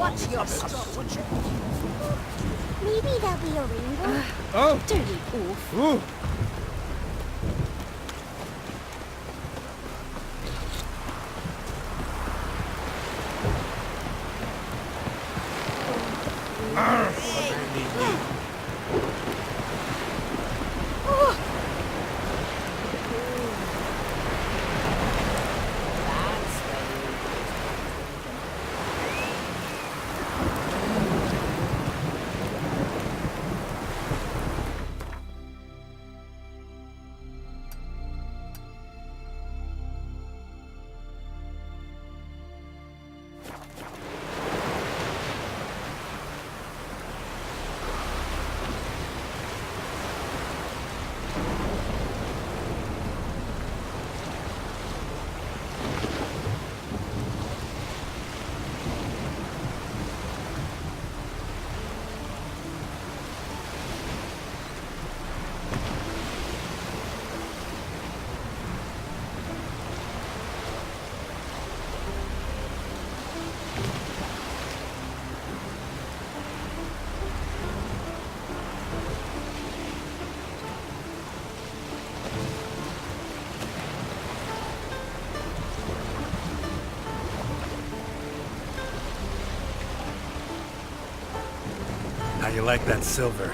Watch your step, would you? Maybe there'll be a rainbow. Oh! Dirty oaf. Ooh! How you like that silver?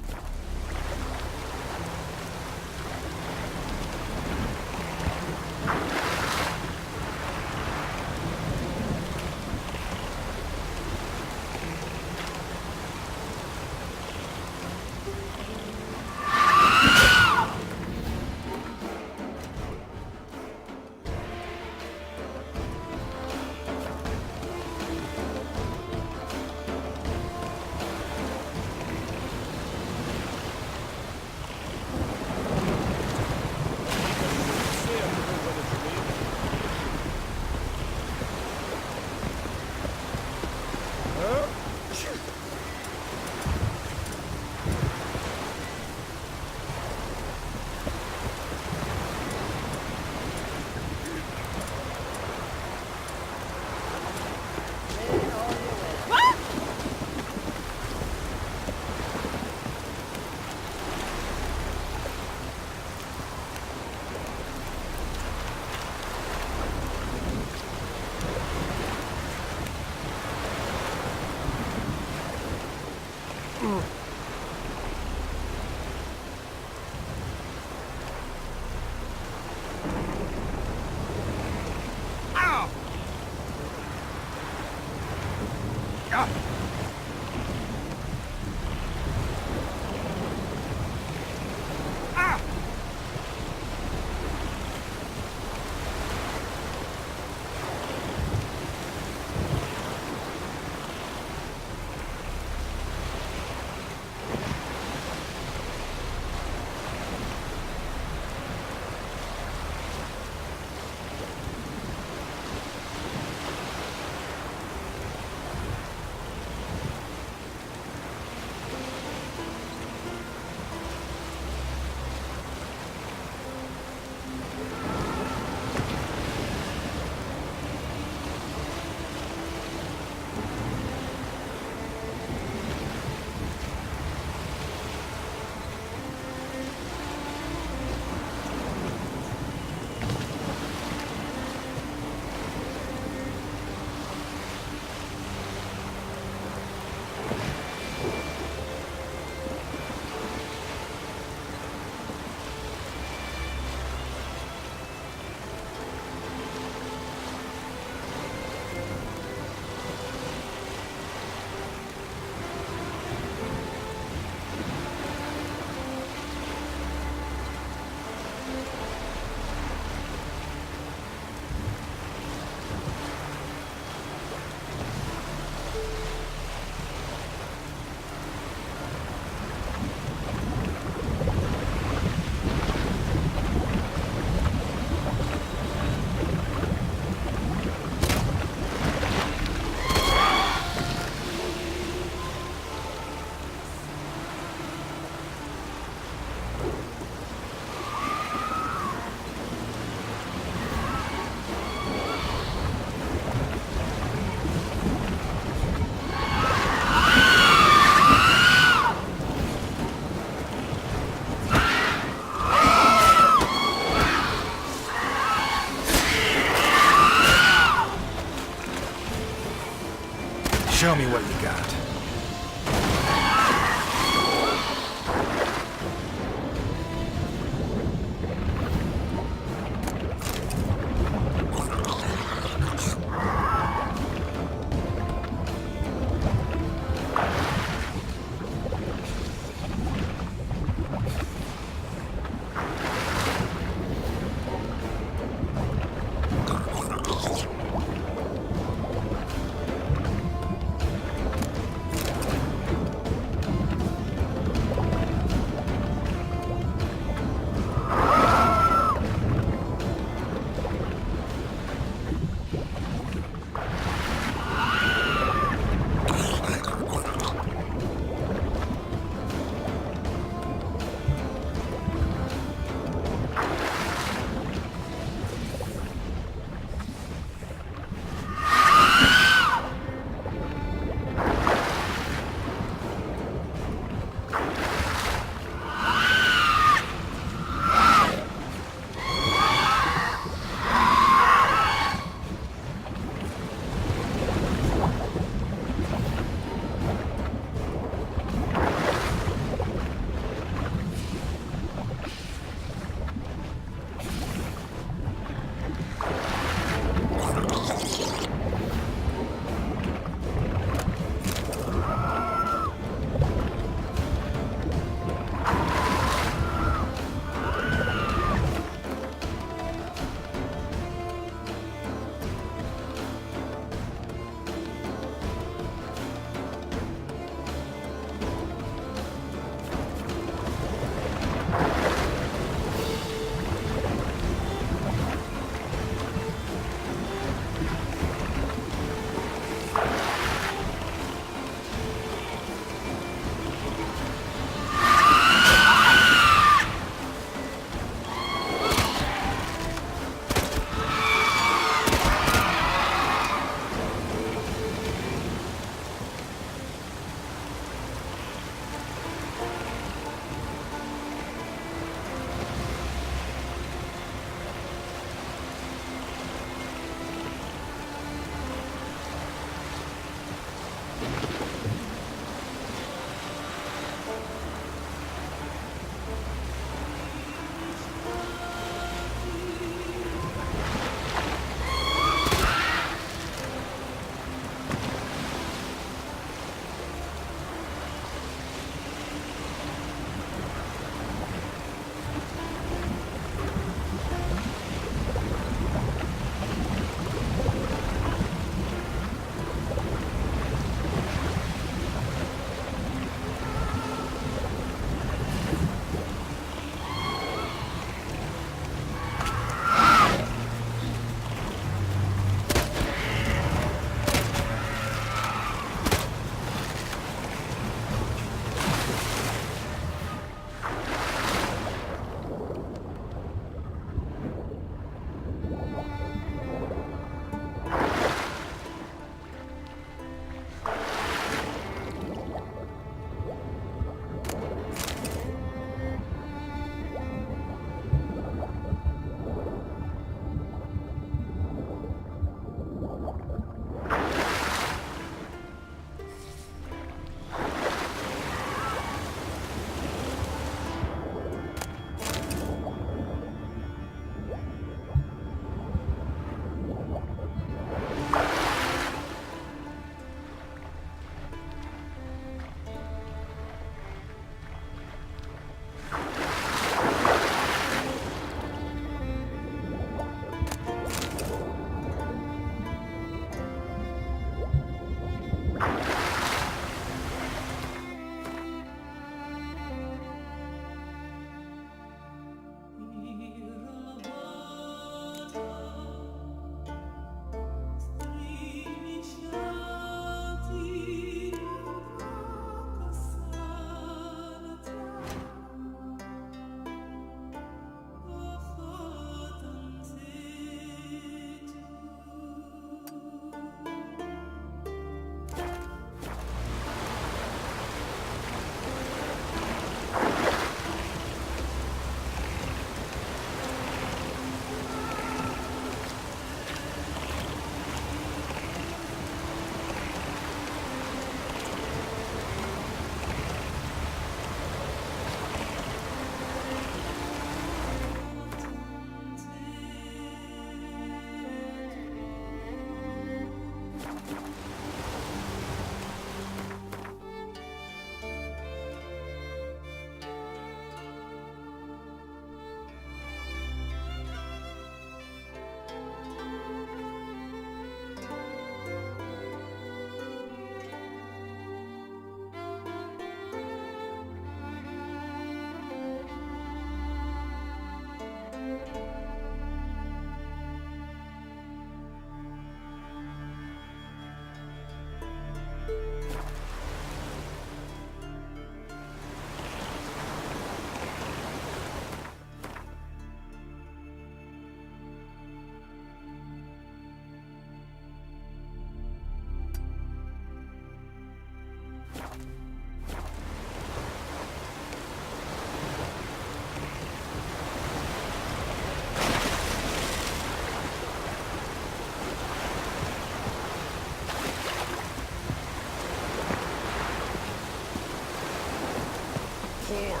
whore.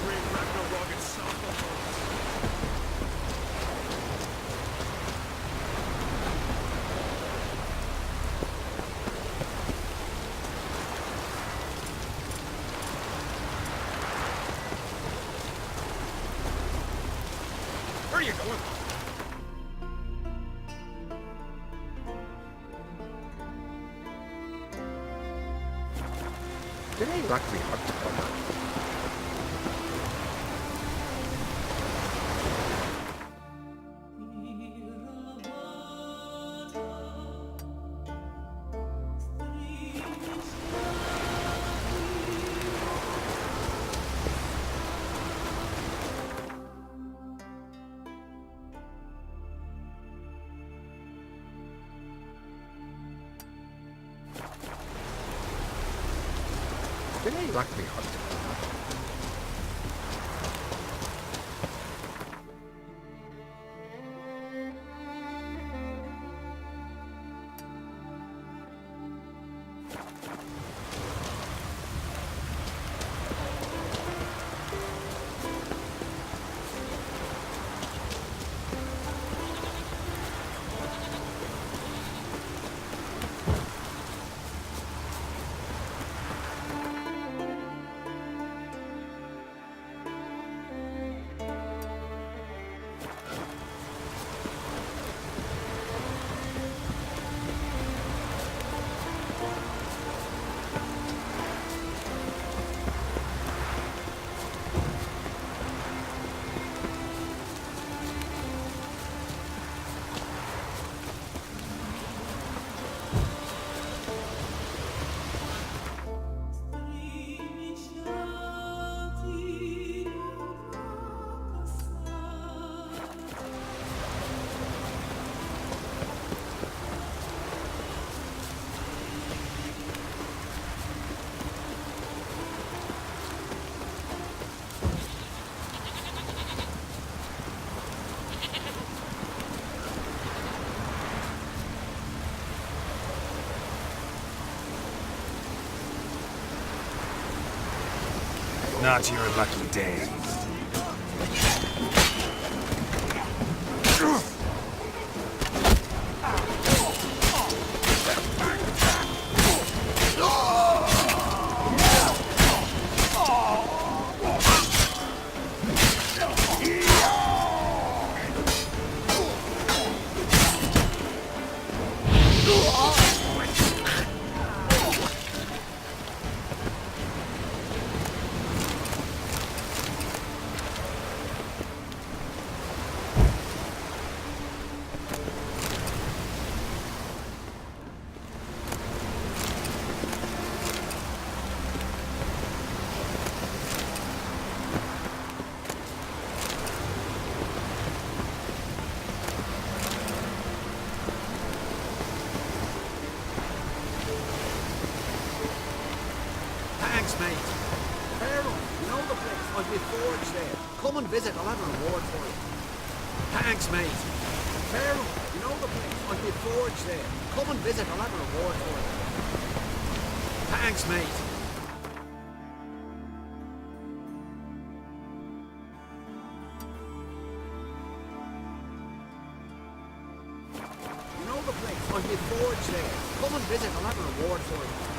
Bring Ragnarok and South. Where are you going? Did I luck me up to come? Did I luck me up to come? Not your lucky day. Thanks, mate. Fair enough. You know the place. I'll be forged there. Come and visit. I'll have a reward for you. Thanks, mate. Fair enough. You know the place. I'll be forged there. Come and visit. I'll have a reward for you. Thanks, mate. You know the place. I'll be forged there. Come and visit. I'll have a reward for you.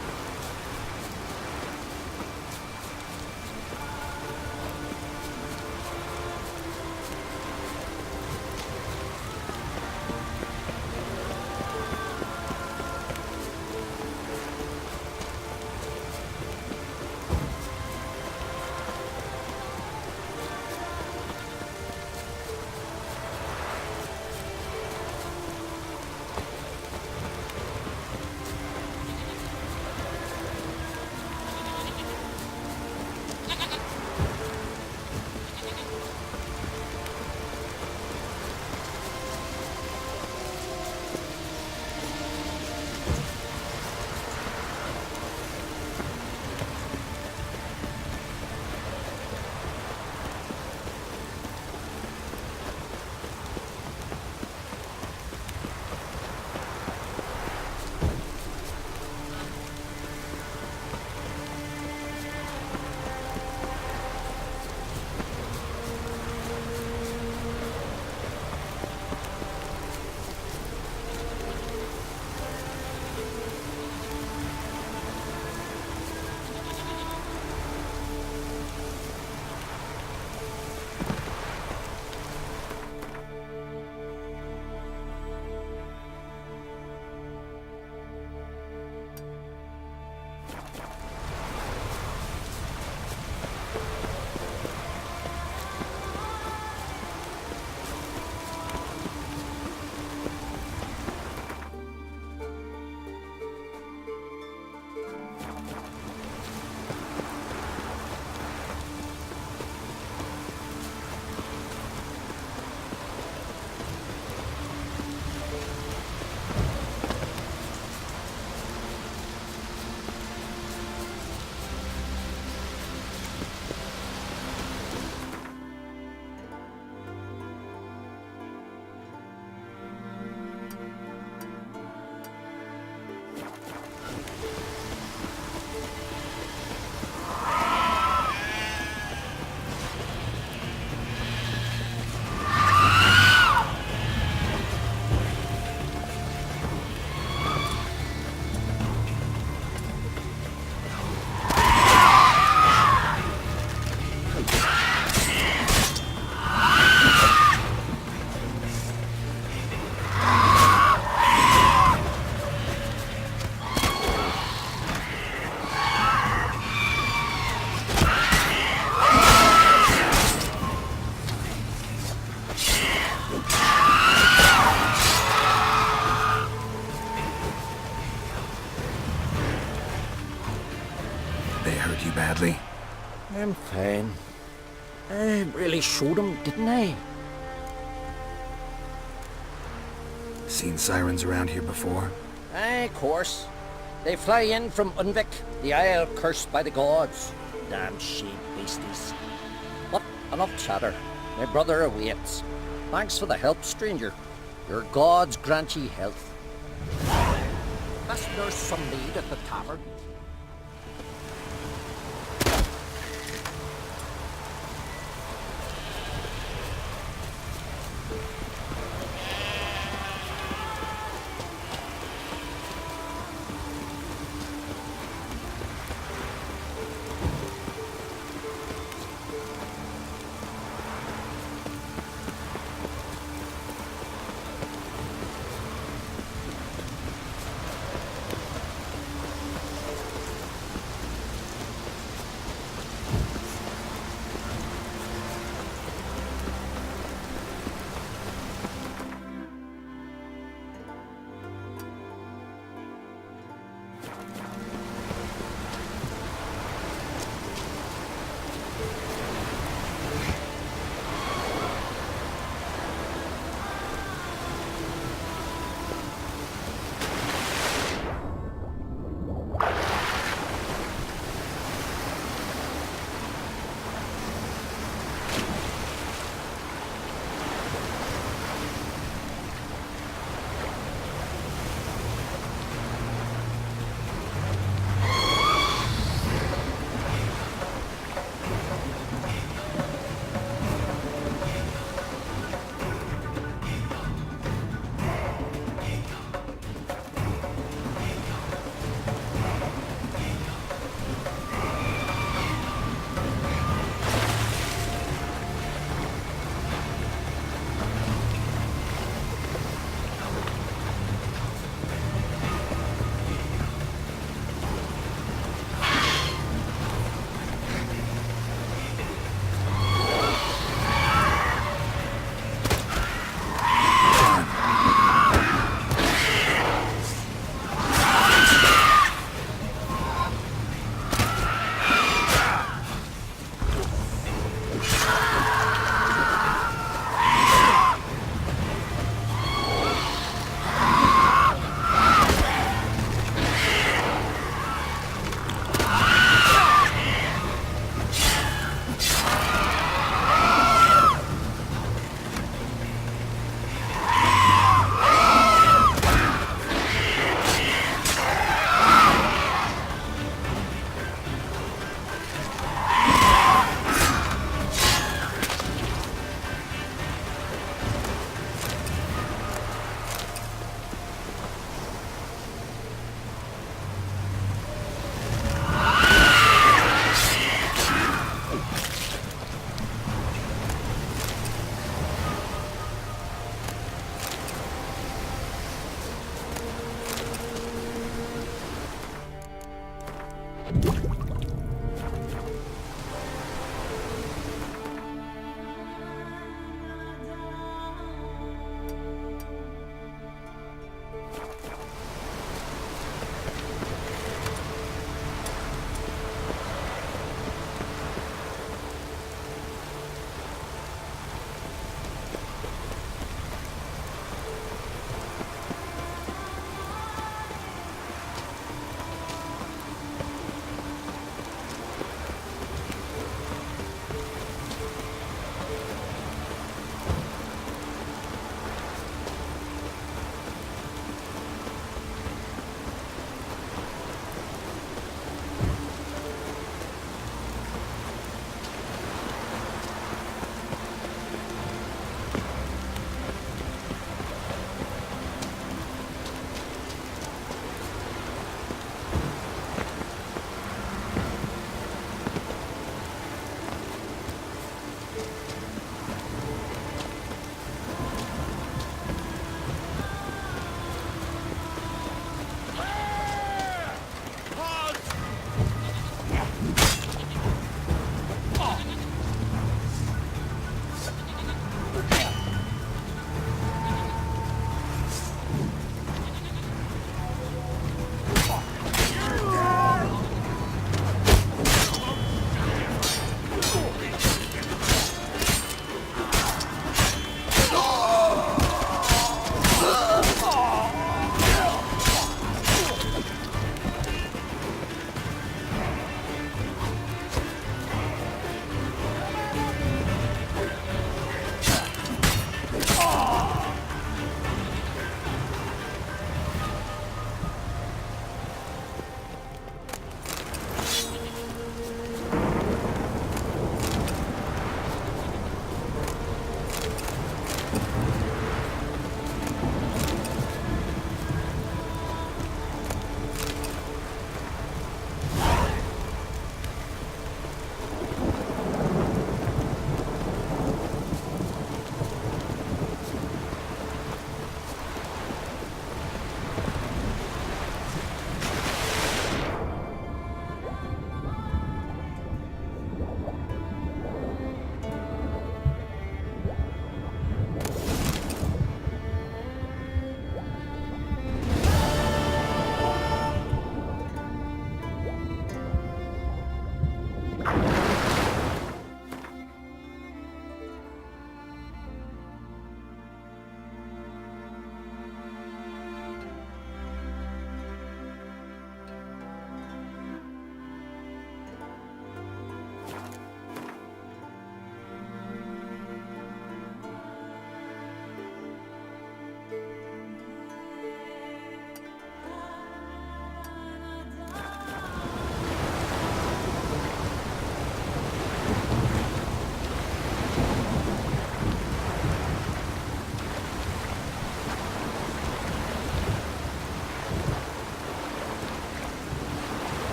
I'm fine. I really showed him, didn't I? Seen sirens around here before? Aye, of course. They fly in from Unvik, the isle cursed by the gods. Damn sheep beasties. But enough chatter. My brother awaits. Thanks for the help, stranger. Your gods grant ye health. Best nurse some mead at the tavern.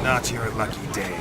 Not your lucky day.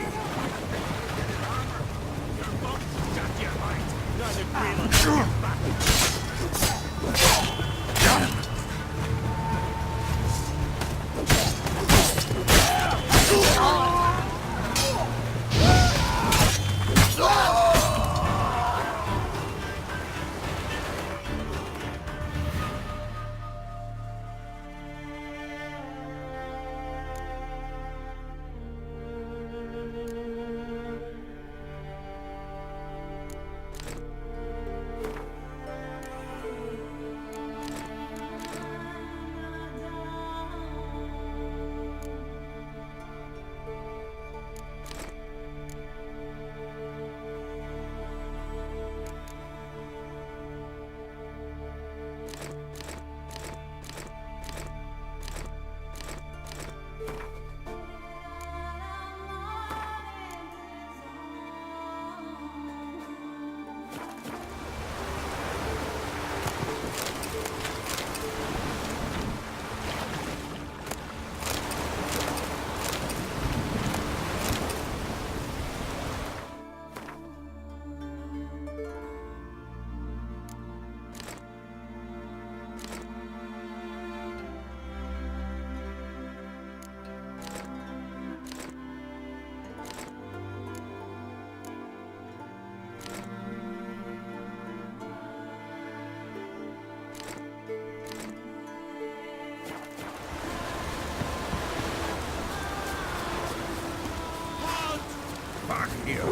Fuck you.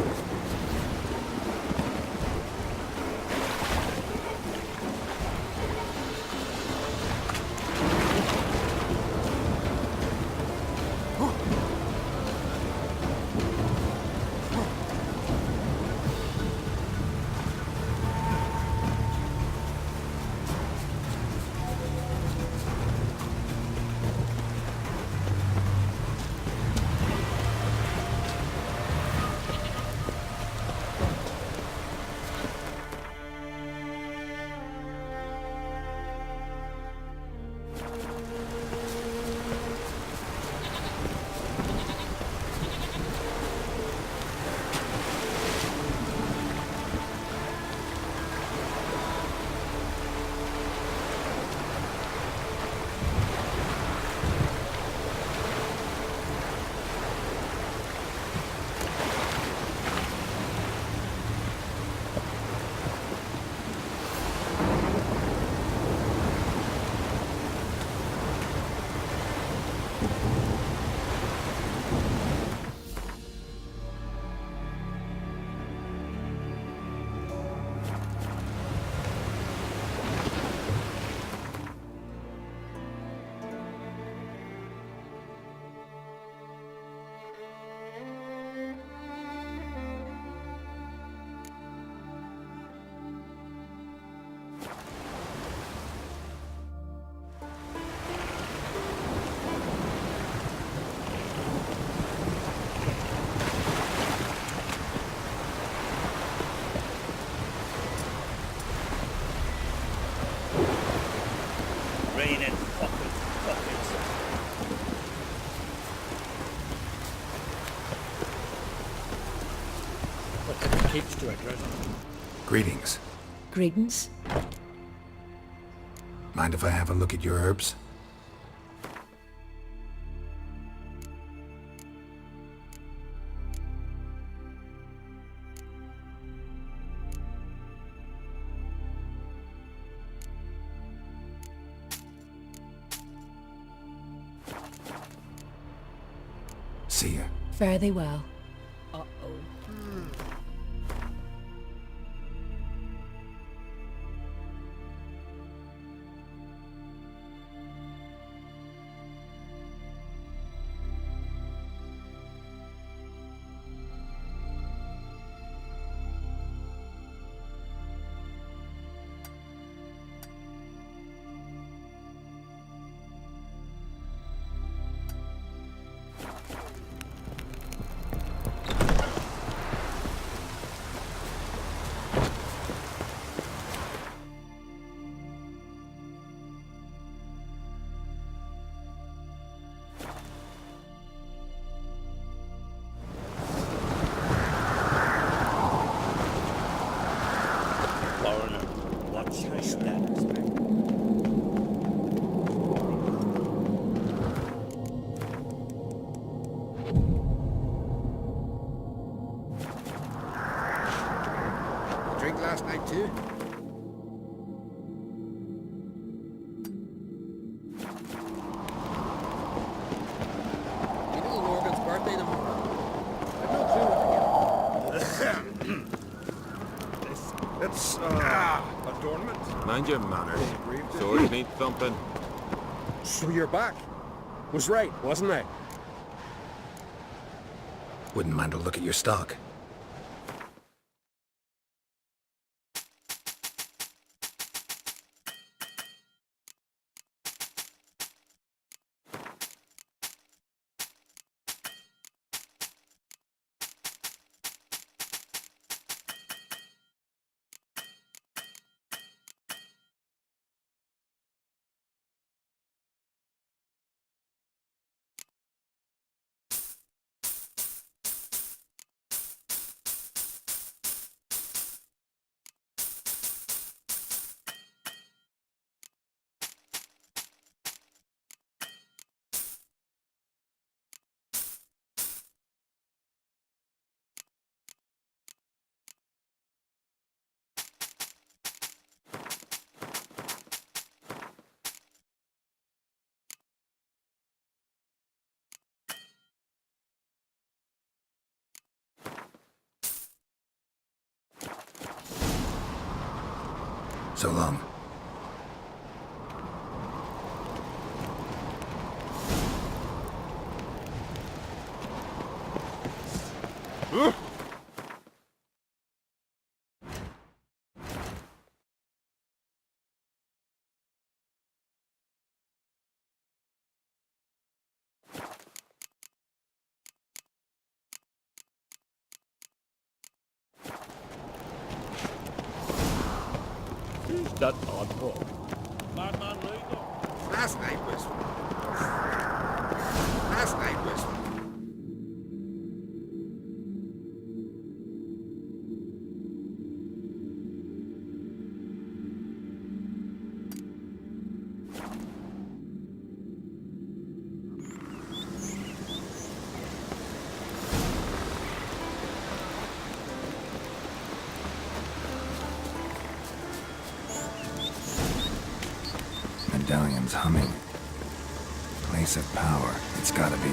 Raining fucking fuckers. What did the keeps to it, right? Greetings. Greetings. Mind if I have a look at your herbs? See ya. Fare thee well. last night too. You know Morgan's birthday tomorrow. I've no clue what to get. It's, Adornment? mind your manners. Swords need thumping. So you're back. Was right, wasn't I? Wouldn't mind a look at your stock. So long. Who's that oddball? Madman Rico. Last night was... Last night was... Medallion's humming. Place of power. It's gotta be.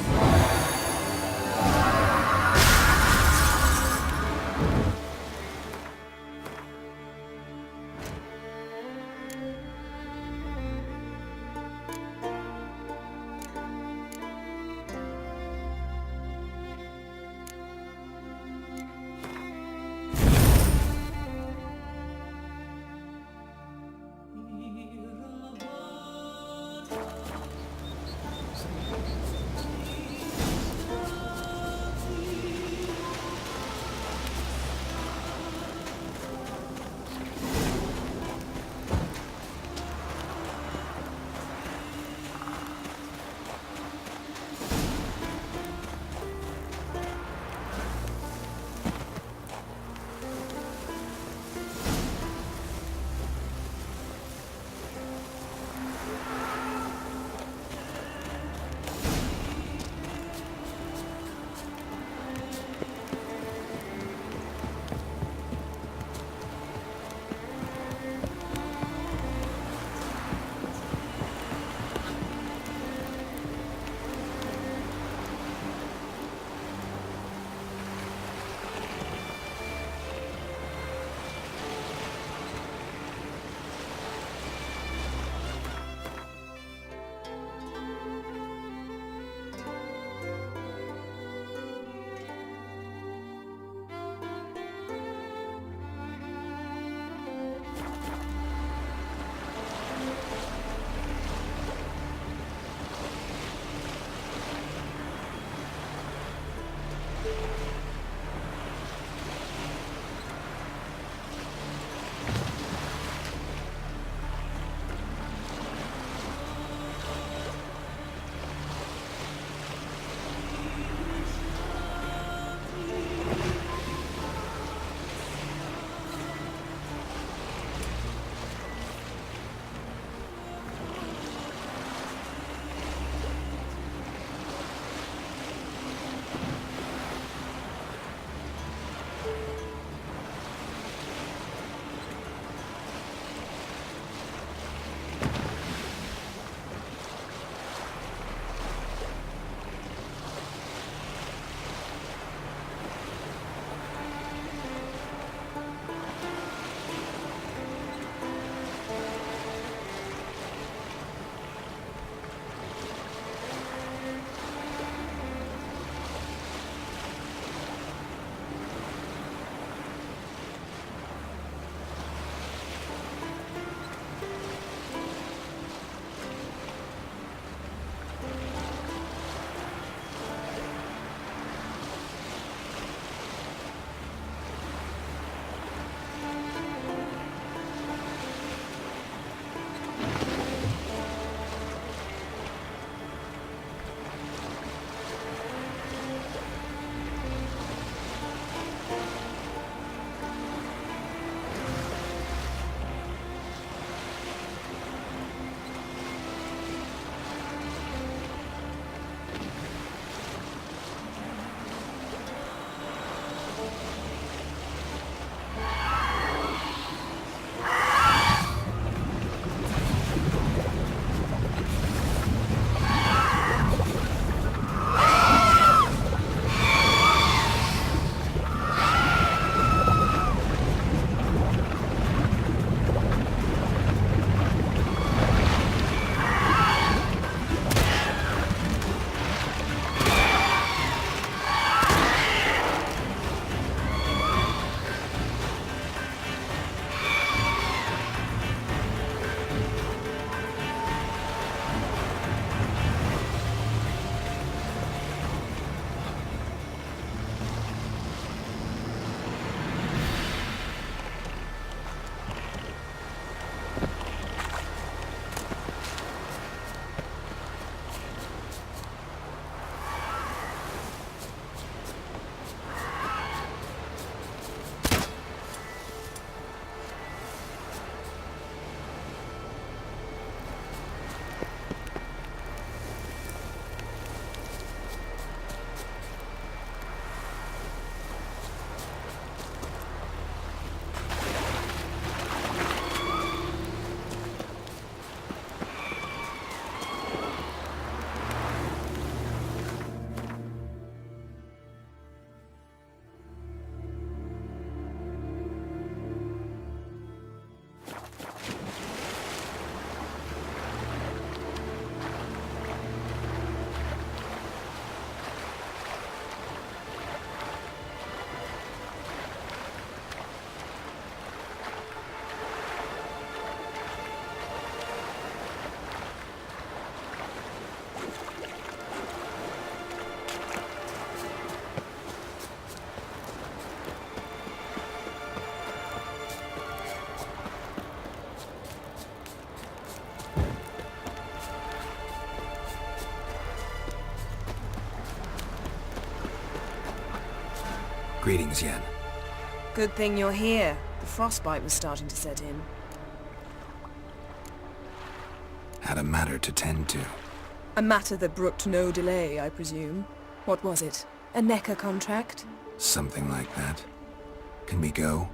Greetings, Yen. Good thing you're here. The frostbite was starting to set in. Had a matter to tend to. A matter that brooked no delay, I presume. What was it? A NECA contract? Something like that. Can we go?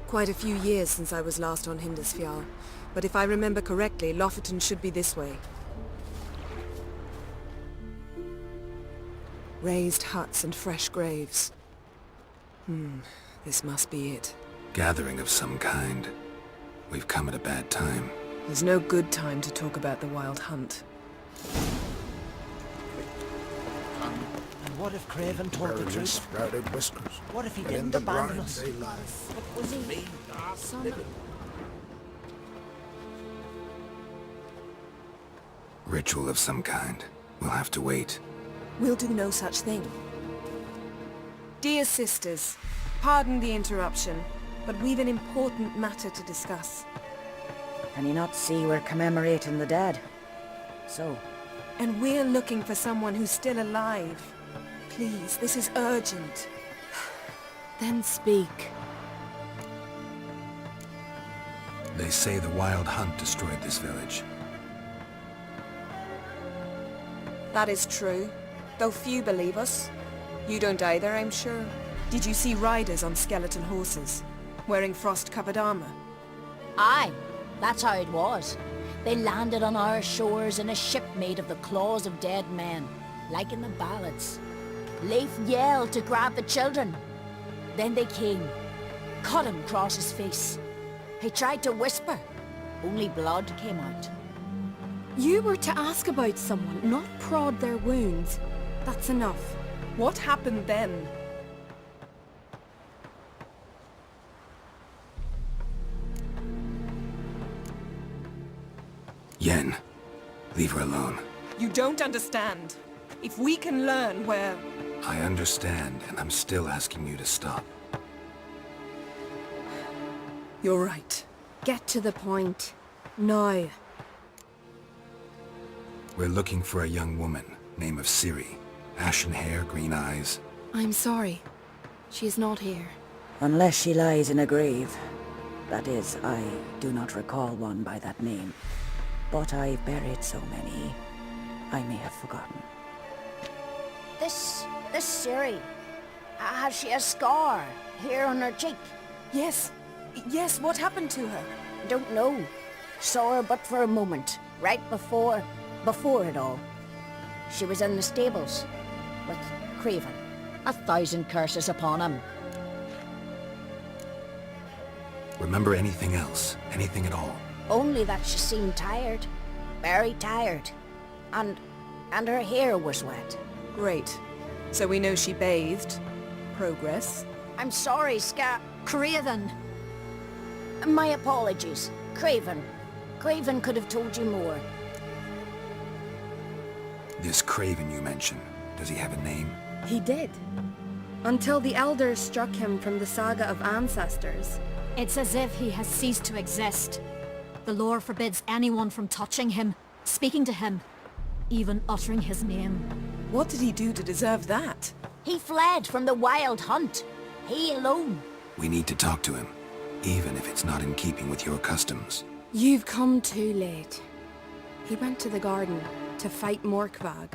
Quite a few years since I was last on Hindisfjall. But if I remember correctly, Lofoten should be this way. Raised huts and fresh graves. This must be it. Gathering of some kind. We've come at a bad time. There's no good time to talk about the Wild Hunt. And what if Craven told the truth? Sprouted whiskers. What if he And in didn't the abandon blind us? they lie. What was he? Son of... Ritual of some kind. We'll have to wait. We'll do no such thing. Dear sisters, pardon the interruption, but we've an important matter to discuss. Can you not see we're commemorating the dead? So, And we're looking for someone who's still alive. Please, this is urgent. then speak. They say the Wild Hunt destroyed this village. That is true, though few believe us. You don't either, I'm sure. Did you see riders on skeleton horses, wearing frost-covered armor? Aye, that's how it was. They landed on our shores in a ship made of the claws of dead men, like in the ballads. Leif yelled to grab the children. Then they came, cut him across his face. He tried to whisper, only blood came out. You were to ask about someone, not prod their wounds. That's enough. What happened then? Yen, leave her alone. You don't understand. If we can learn where... I understand, and I'm still asking you to stop. You're right. Get to the point. Now. We're looking for a young woman, name of Ciri. Ashen hair, green eyes. I'm sorry. She is not here. Unless she lies in a grave. That is, I do not recall one by that name. But I've buried so many, I may have forgotten. This Ciri, has she a scar here on her cheek? Yes. Yes, what happened to her? Don't know. Saw her but for a moment, right before it all. She was in the stables with Craven. 1,000 curses upon him. Remember anything else? Anything at all? Only that she seemed tired. Very tired. And her hair was wet. Great. So we know she bathed. Progress. I'm sorry, Craven. My apologies. Craven. Craven could have told you more. This Craven you mentioned, does he have a name? He did. Until the elders struck him from the saga of ancestors. It's as if he has ceased to exist. The lore forbids anyone from touching him, speaking to him, even uttering his name. What did he do to deserve that? He fled from the Wild Hunt. He alone. We need to talk to him, even if it's not in keeping with your customs. You've come too late. He went to the garden to fight Morkvag.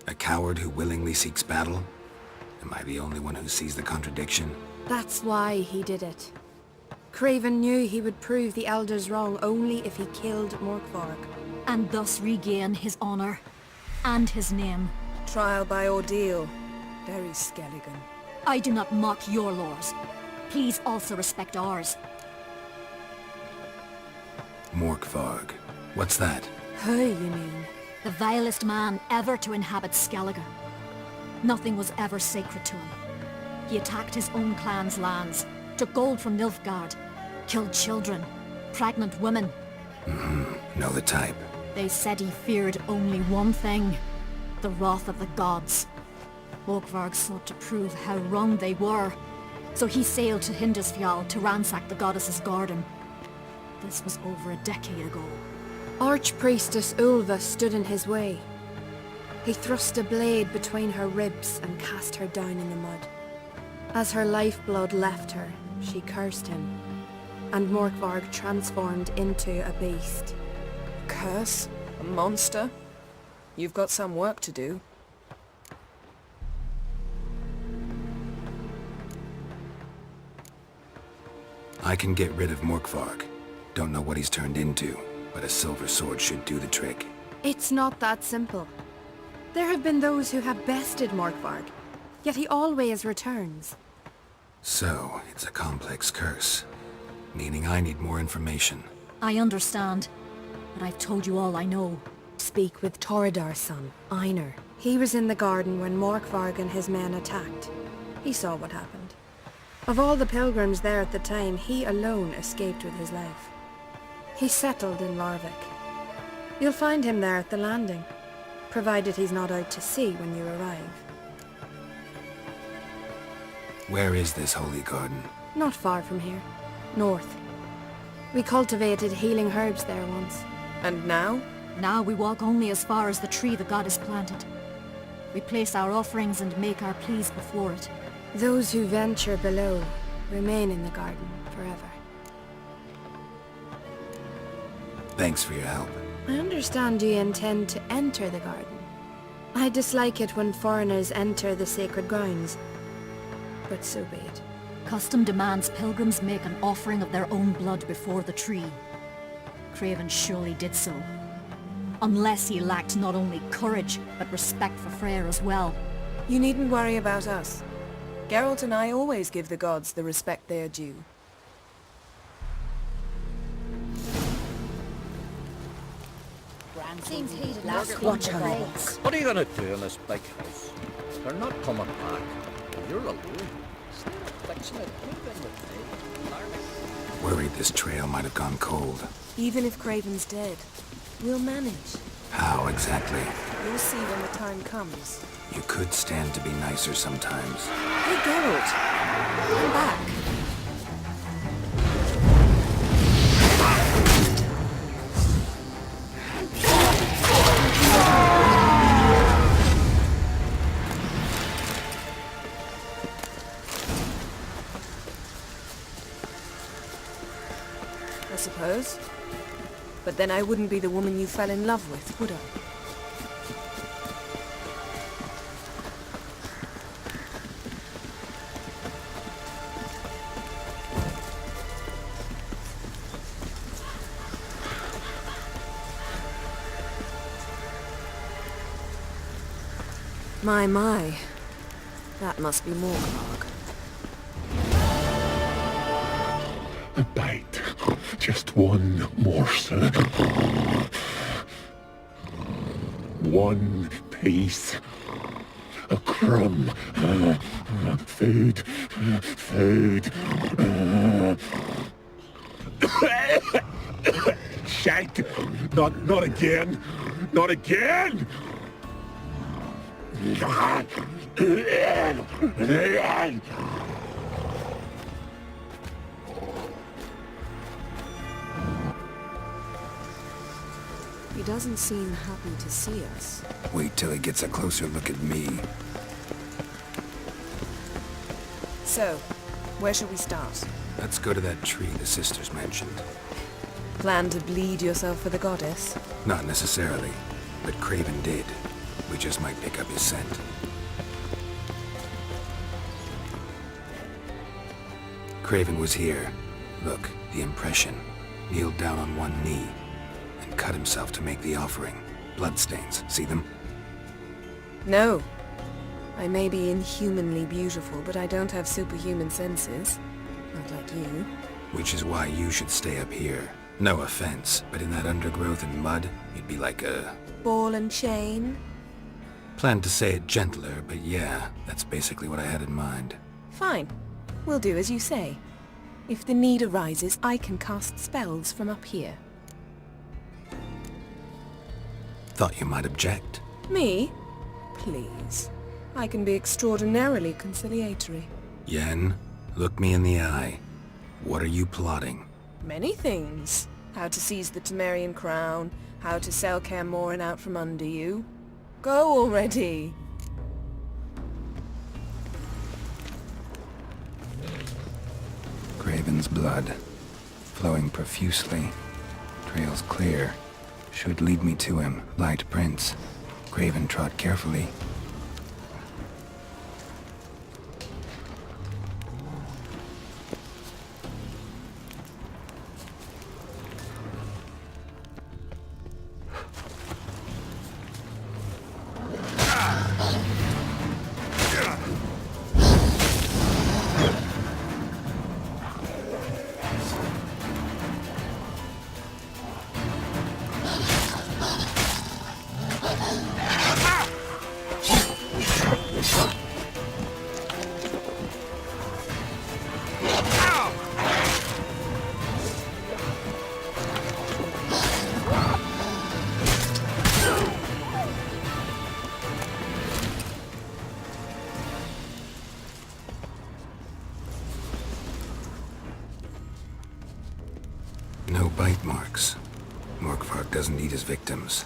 A coward who willingly seeks battle? Am I the only one who sees the contradiction? That's why he did it. Craven knew he would prove the elders wrong only if he killed Morkvarg. And thus regain his honor and his name. Trial by ordeal. Very Skelligan. I do not mock your laws. Please also respect ours. Morkvarg. What's that? Who, you mean? The vilest man ever to inhabit Skellige. Nothing was ever sacred to him. He attacked his own clan's lands, took gold from Nilfgaard, killed children, pregnant women. Know the type. They said he feared only one thing, the wrath of the gods. Morkvarg sought to prove how wrong they were, so he sailed to Hindisfjall to ransack the goddess's garden. This was over a decade ago. Archpriestess Ulva stood in his way. He thrust a blade between her ribs and cast her down in the mud. As her lifeblood left her, she cursed him, and Morkvarg transformed into a beast. Curse? A monster? You've got some work to do. I can get rid of Morkvarg. Don't know what he's turned into, but a silver sword should do the trick. It's not that simple. There have been those who have bested Morkvarg, yet he always returns. So, it's a complex curse, meaning I need more information. I understand, but I've told you all I know. Speak with Toredar's son, Einar. He was in the garden when Morkvarg and his men attacked. He saw what happened. Of all the pilgrims there at the time, he alone escaped with his life. He settled in Larvik. You'll find him there at the landing, provided he's not out to sea when you arrive. Where is this holy garden? Not far from here. North. We cultivated healing herbs there once. And now? Now we walk only as far as the tree the goddess planted. We place our offerings and make our pleas before it. Those who venture below remain in the garden forever. Thanks for your help. I understand you intend to enter the garden. I dislike it when foreigners enter the sacred grounds, but so be it. Custom demands pilgrims make an offering of their own blood before the tree. Craven surely did so. Unless he lacked not only courage, but respect for Freyr as well. You needn't worry about us. Geralt and I always give the gods the respect they are due. Seems heated last Watch week. how they walk. What are you gonna do in this big house? They're not coming back. You're alone. Stay fixing it. Move in with me. Worried this trail might have gone cold. Even if Craven's dead, we'll manage. How exactly? You'll see when the time comes. You could stand to be nicer sometimes. Hey, Geralt! Come back. I suppose. But then I wouldn't be the woman you fell in love with, would I? My. That must be Morkvarg. A bite. Just one morsel. One piece. A crumb. Food. Food. Shank. Not again. Not again. He doesn't seem happy to see us. Wait till he gets a closer look at me. So, where should we start? Let's go to that tree the sisters mentioned. Plan to bleed yourself for the goddess? Not necessarily, but Craven did. We just might pick up his scent. Craven was here. Look, the impression. Kneeled down on one knee and cut himself to make the offering. Bloodstains, see them? No. I may be inhumanly beautiful, but I don't have superhuman senses. Not like you. Which is why you should stay up here. No offense, but in that undergrowth and mud, you'd be like a... Ball and chain? Planned to say it gentler, but yeah, that's basically what I had in mind. Fine. We'll do as you say. If the need arises, I can cast spells from up here. Thought you might object. Me? Please. I can be extraordinarily conciliatory. Yen, look me in the eye. What are you plotting? Many things. How to seize the Temerian crown, how to sell Kaer Morhen out from under you. Go already. Craven's blood, flowing profusely. Trails clear. Should lead me to him. Light prints. Craven trod carefully. No bite marks. Morkvarg doesn't eat his victims.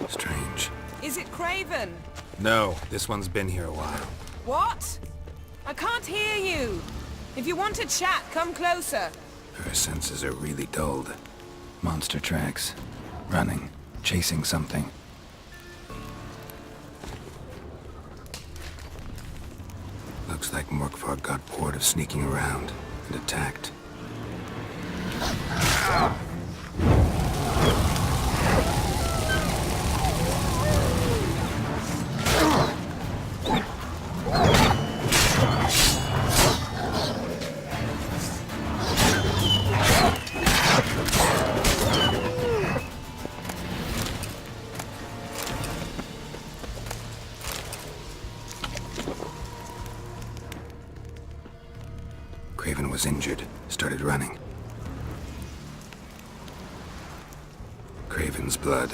Strange. Is it Craven? No, this one's been here a while. What? I can't hear you. If you want to chat, come closer. Her senses are really dulled. Monster tracks. Running. Chasing something. Looks like Morkvarg got bored of sneaking around and attacked. Craven was injured, started running. Craven's blood.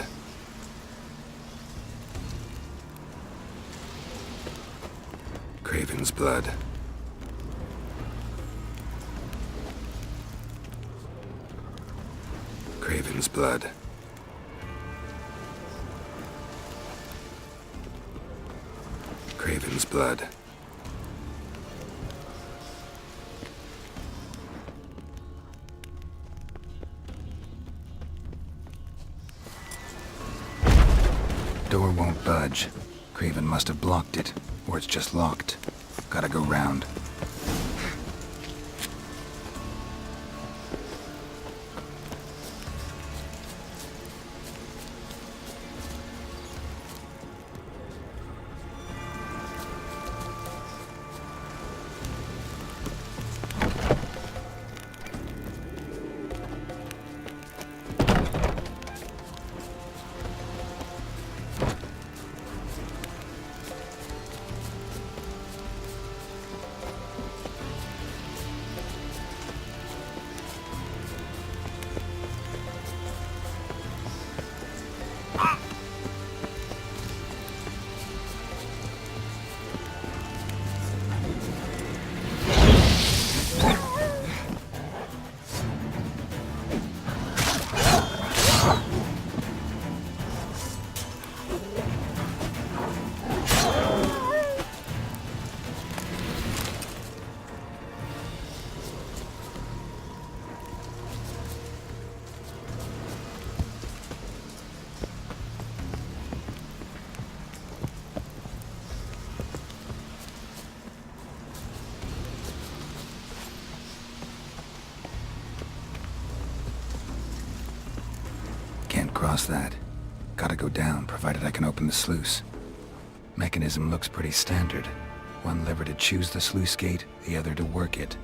Craven's blood. Craven's blood. Craven's blood. Door won't budge. Craven must have blocked it, or it's just locked. Gotta go round. Cross that. Gotta go down, provided I can open the sluice. Mechanism looks pretty standard. One lever to choose the sluice gate, the other to work it.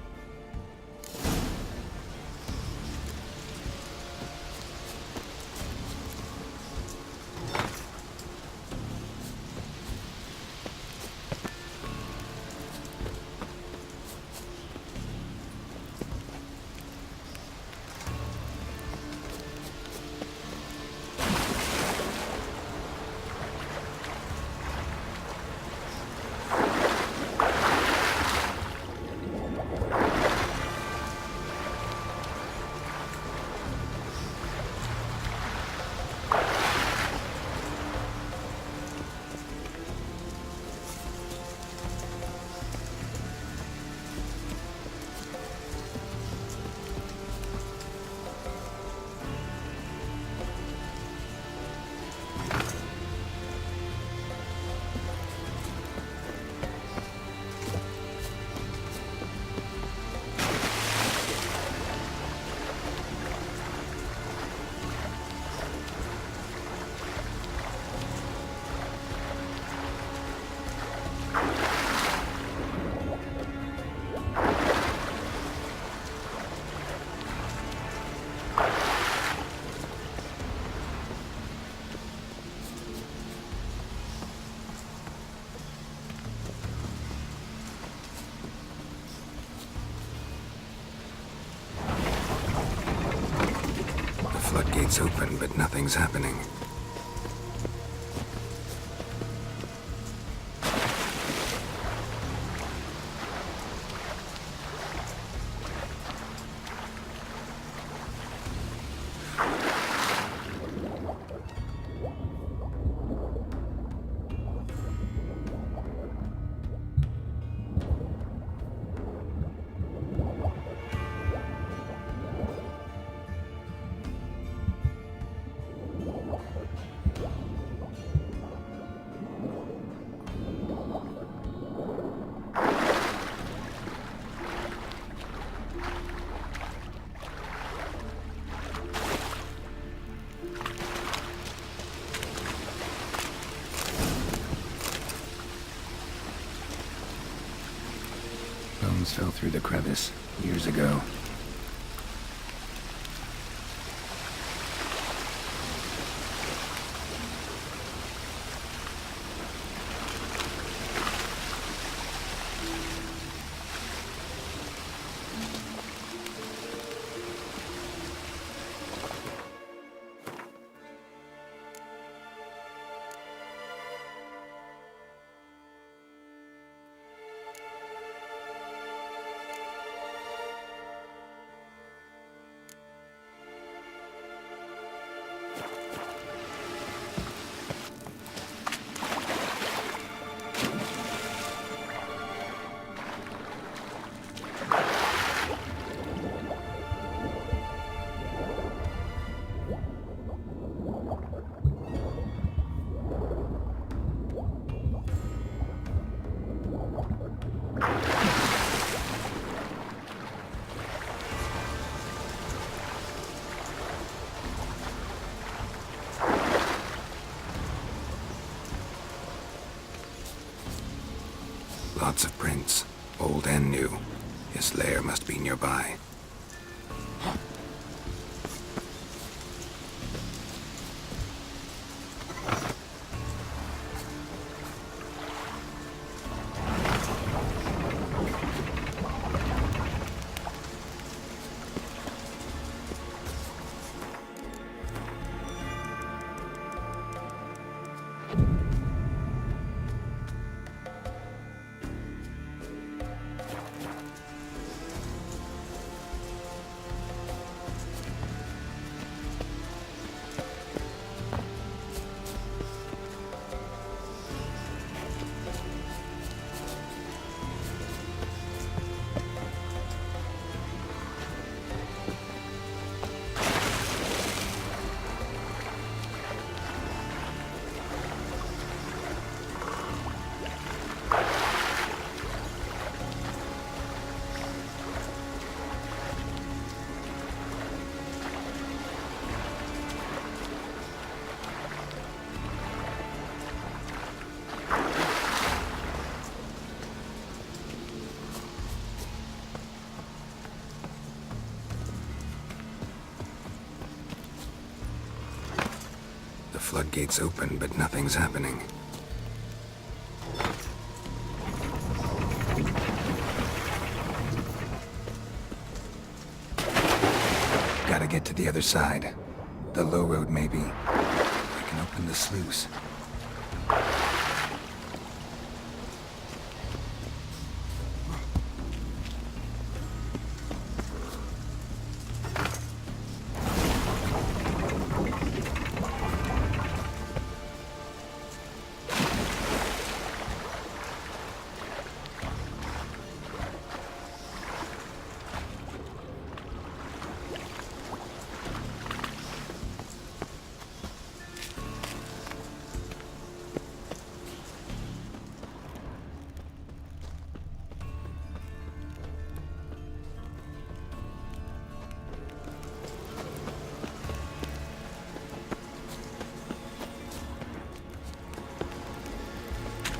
floodgates open, but nothing's happening. Bones fell through the crevice years ago. Lots of prints, old and new. His lair must be nearby. The floodgates open, but nothing's happening. Gotta get to the other side. The low road, maybe. I can open the sluice.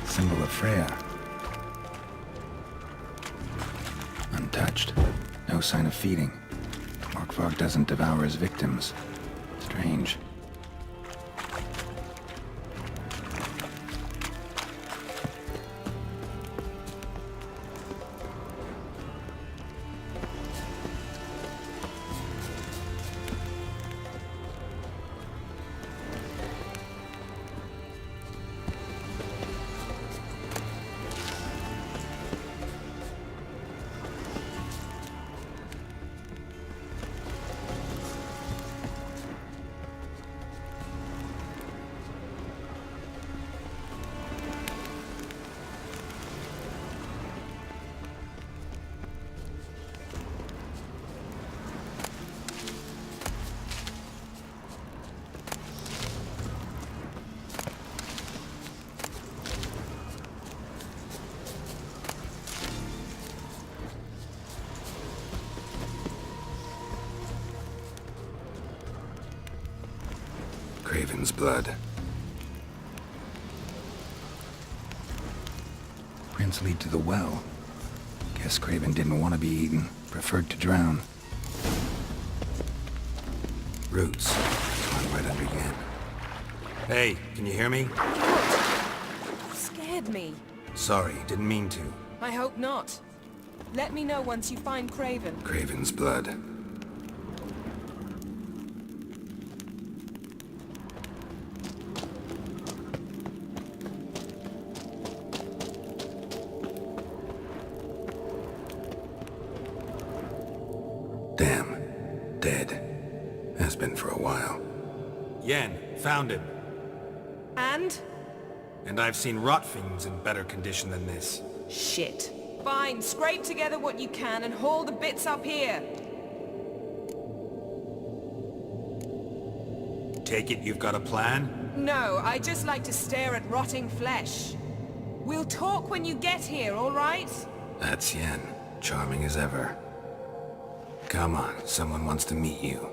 Symbol of Freya. Untouched. No sign of feeding. Morkvarg doesn't devour his victims. Strange. Craven's blood. Prints lead to the well. Guess Craven didn't want to be eaten. Preferred to drown. Roots. One right under Yen. Hey, can you hear me? Scared me. Sorry, didn't mean to. I hope not. Let me know once you find Craven. Craven's blood. Damn. Dead. Has been for a while. Yen, found him. And? And I've seen rot fiends in better condition than this. Shit. Fine, scrape together what you can and haul the bits up here. Take it you've got a plan? No, I just like to stare at rotting flesh. We'll talk when you get here, all right? That's Yen. Charming as ever. Come on, someone wants to meet you.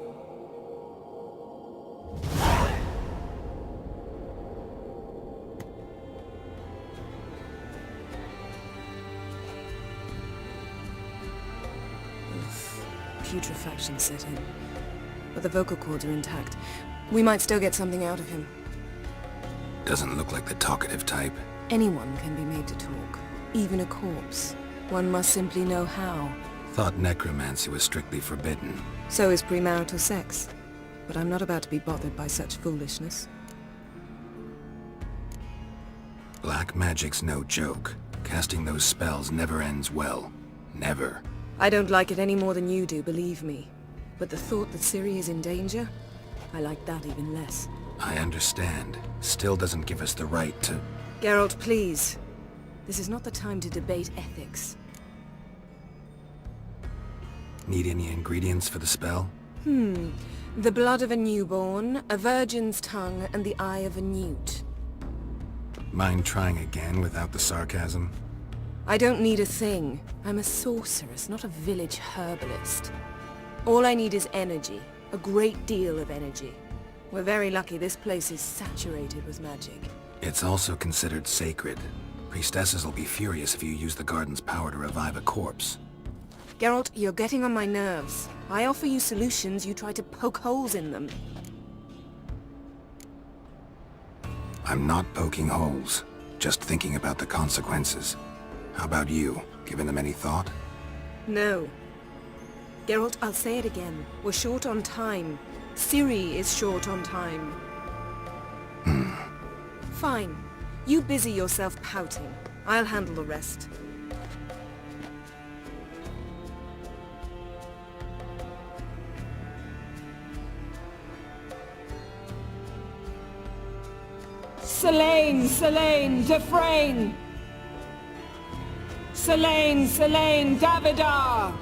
Putrefaction set in. But the vocal cords are intact. We might still get something out of him. Doesn't look like the talkative type. Anyone can be made to talk. Even a corpse. One must simply know how. Thought necromancy was strictly forbidden. So is premarital sex. But I'm not about to be bothered by such foolishness. Black magic's no joke. Casting those spells never ends well. Never. I don't like it any more than you do, believe me. But the thought that Ciri is in danger? I like that even less. I understand. Still doesn't give us the right to... Geralt, please. This is not the time to debate ethics. Need any ingredients for the spell? The blood of a newborn, a virgin's tongue, and the eye of a newt. Mind trying again without the sarcasm? I don't need a thing. I'm a sorceress, not a village herbalist. All I need is energy. A great deal of energy. We're very lucky this place is saturated with magic. It's also considered sacred. Priestesses will be furious if you use the garden's power to revive a corpse. Geralt, you're getting on my nerves. I offer you solutions, you try to poke holes in them. I'm not poking holes. Just thinking about the consequences. How about you? Given them any thought? No. Geralt, I'll say it again. We're short on time. Ciri is short on time. Fine. You busy yourself pouting. I'll handle the rest. Selene, Selene, Dufresne! Selene, Selene, Davidar!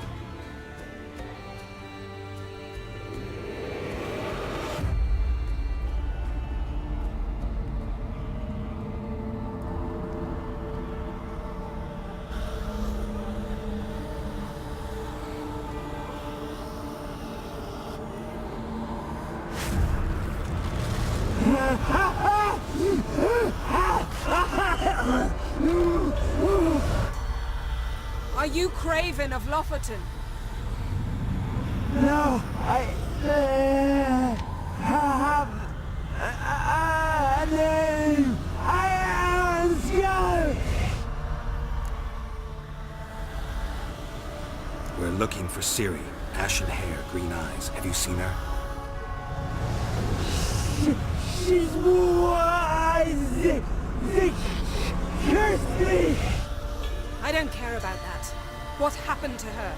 Are you Craven of Lofoten? No, I have a name. I am Scar. We're looking for Ciri. Ashen hair, green eyes. Have you seen her? She's wise. They cursed me. I don't care about that. What happened to her?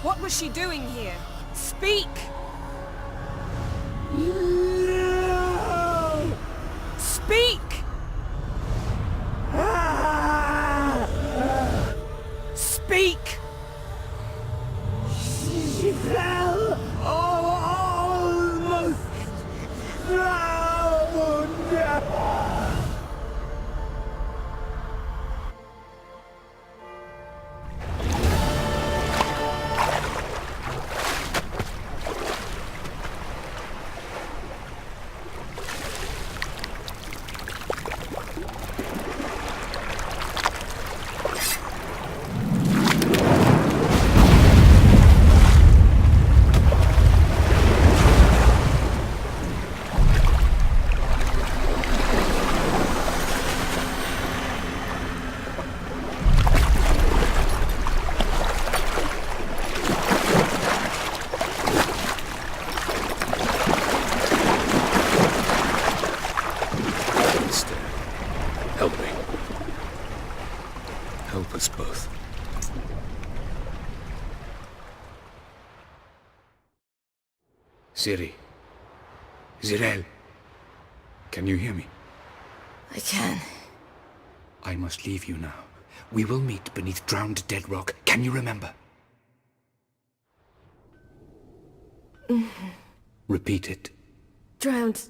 What was she doing here? Speak! No! Speak! Speak! She fell almost drowned. Help me. Help us both. Ciri. Zirael. Can you hear me? I can. I must leave you now. We will meet beneath drowned dead rock. Can you remember? Repeat it. Drowned...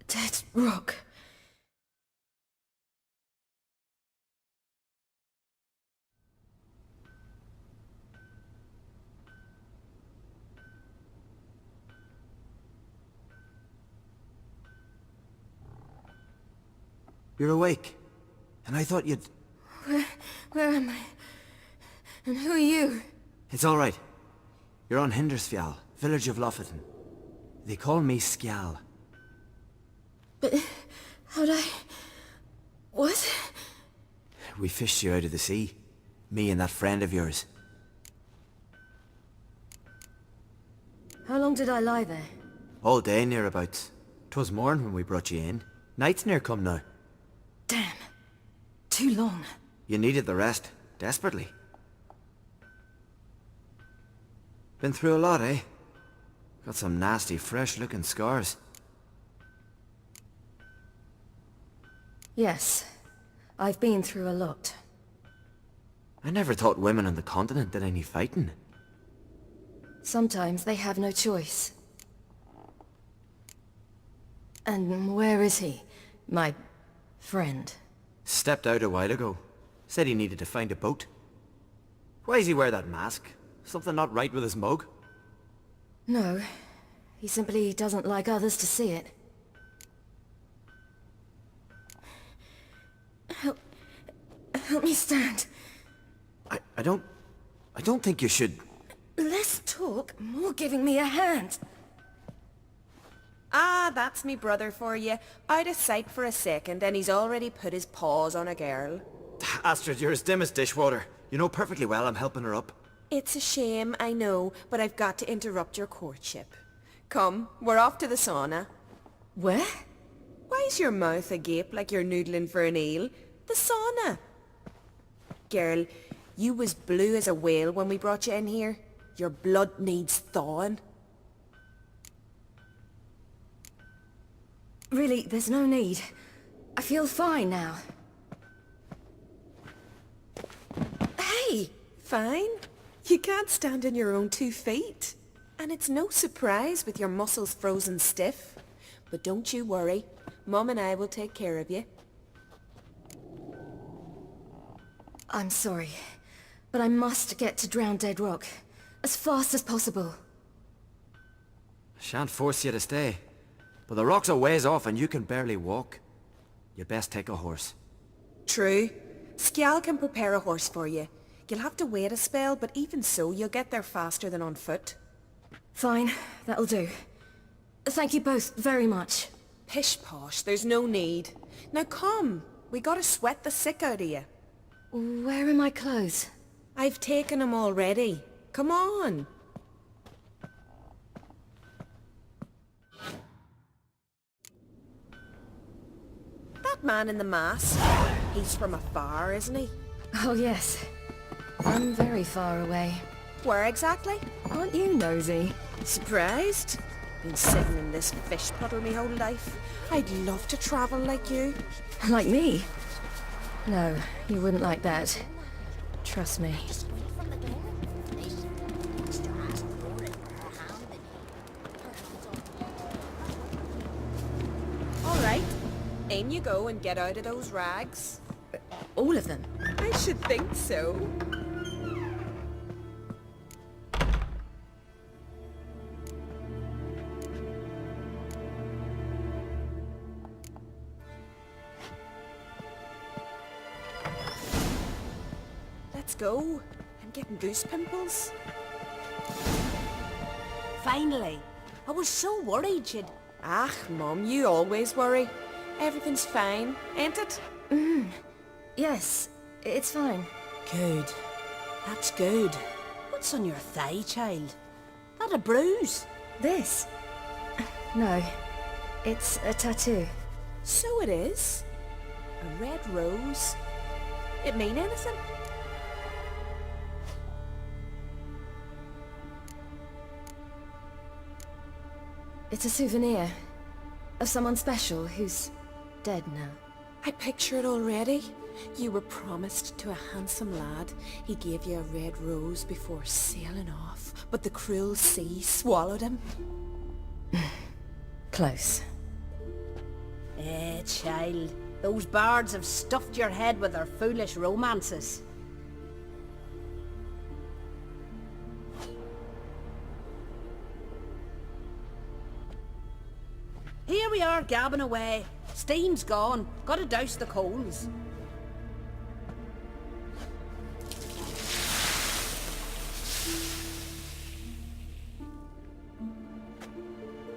dead rock. You're awake. And I thought you'd... Where am I? And who are you? It's all right. You're on Hindersfjall, village of Lofoten. They call me Skjal. But... how'd I... what? We fished you out of the sea. Me and that friend of yours. How long did I lie there? All day nearabouts. 'Twas morn when we brought you in. Night's near come now. Damn. Too long. You needed the rest, desperately. Been through a lot, eh? Got some nasty, fresh-looking scars. Yes. I've been through a lot. I never thought women on the continent did any fighting. Sometimes they have no choice. And where is he? My... friend? Stepped out a while ago. Said he needed to find a boat. Why's he wear that mask? Something not right with his mug? No. He simply doesn't like others to see it. Help me stand. I don't think you should... Less talk, more giving me a hand. Ah, that's me brother for you. Out of sight for a second, and he's already put his paws on a girl. Astrid, you're as dim as dishwater. You know perfectly well I'm helping her up. It's a shame, I know, but I've got to interrupt your courtship. Come, we're off to the sauna. Where? Why's your mouth agape like you're noodling for an eel? The sauna. Girl, you was blue as a whale when we brought you in here. Your blood needs thawing. Really, there's no need. I feel fine now. Hey, fine. You can't stand on your own 2 feet. And it's no surprise with your muscles frozen stiff. But don't you worry. Mum and I will take care of you. I'm sorry, but I must get to Drowned Dead Rock. As fast as possible. Shan't force you to stay. But the rock's a ways off and you can barely walk. You'd best take a horse. True. Skjal can prepare a horse for you. You'll have to wait a spell, but even so, you'll get there faster than on foot. Fine, that'll do. Thank you both very much. Pish-posh, there's no need. Now come, we gotta sweat the sick out of you. Where are my clothes? I've taken them already. Come on. That man in the mask, he's from afar, isn't he? Oh yes. I'm very far away. Where exactly? Aren't you nosy? Surprised? Been sitting in this fish puddle me whole life. I'd love to travel like you. Like me? No, you wouldn't like that. Trust me. All right. In you go and get out of those rags. All of them? I should think so. Let's go. I'm getting goose pimples. Finally. I was so worried you'd... Ah, Mum, you always worry. Everything's fine, ain't it? Yes, it's fine. Good. That's good. What's on your thigh, child? That a bruise? This? No. It's a tattoo. So it is. A red rose? It mean anything? It's a souvenir of someone special who's dead now. I picture it already. You were promised to a handsome lad. He gave you a red rose before sailing off, but the cruel sea swallowed him. Close. Child. Those bards have stuffed your head with their foolish romances. Here we are gabbing away. Steam's gone. Gotta douse the coals.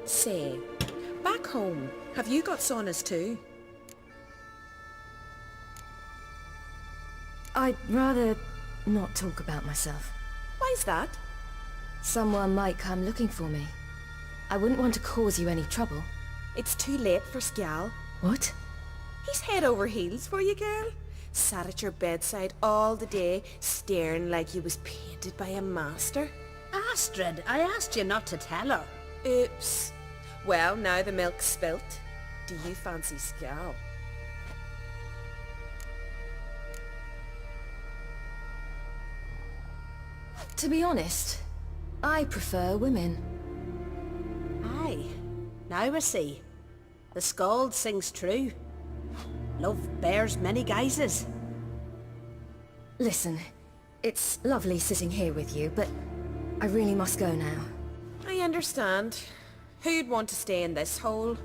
Say, back home, have you got saunas too? I'd rather not talk about myself. Why's that? Someone might come looking for me. I wouldn't want to cause you any trouble. It's too late for Skjal. What? He's head over heels for you, girl. Sat at your bedside all the day, staring like he was painted by a master. Astrid, I asked you not to tell her. Oops. Well, now the milk's spilt. Do you fancy Skjal? To be honest, I prefer women. Aye. Now I see. The Skald sings true. Love bears many guises. Listen, it's lovely sitting here with you, but I really must go now. I understand. Who'd want to stay in this hole?